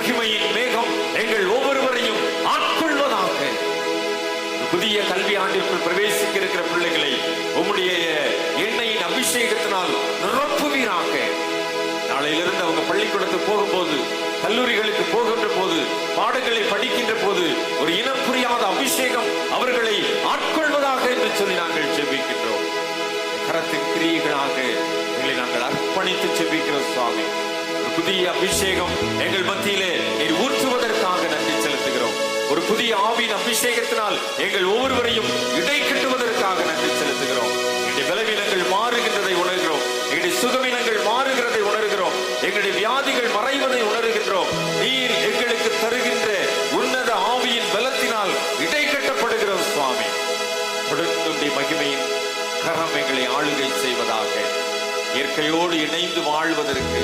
மகிமையின் மேகம் எங்கள் ஒவ்வொருவரையும் ஆட்கொள்வதாக. புதிய கல்வி ஆண்டிற்குள் பிரவேசிக்க இருக்கிற பிள்ளைகளை உம்முடைய எண்ணெயின் அபிஷேகத்தினால் நிரப்புவீராக. நாளையிலிருந்து அவங்க பள்ளிக்கூடத்துக்கு போகும்போது, கல்லூரிகளுக்கு போகின்ற போது, பாடங்களை படிக்கின்ற போது ஒரு இனம் புரியாத அபிஷேகம் அவர்களை ஆட்கொள்வதாக என்று சொல்லி நாங்கள் ஜெபிக்கின்றோம். கரத்தின் கிரியைகளாக எங்களை நாங்கள் அர்ப்பணித்து ஜெபிக்கிறோம் சுவாமி. ஒரு புதிய அபிஷேகம் எங்கள் மத்தியிலே நீர் ஊற்றுவதற்காக நன்றி செலுத்துகிறோம். ஒரு புதிய ஆவியின் அபிஷேகத்தினால் எங்கள் ஒவ்வொருவரையும் இடை கட்டுவதற்காக நன்றி செலுத்துகிறோம். எங்களுடைய பலவீனங்கள் மாறுகின்றதை உணர்கிறோம். எங்களுடைய சுகவீனங்கள் மாறுகிறதை உணர்கிறோம். எங்களுடைய வியாதிகள் மறைவதை உணர்கின்றோம். நீர் எங்களுக்கு தருகின்ற உன்னத ஆவியின் பலத்தினால் இடை கட்டப்படுகிறோம் சுவாமி. தொடர்ந்து மகிமையின் கரம் எங்களை ஆளுகை செய்வதாக. இயற்கையோடு இணைந்து வாழ்வதற்கு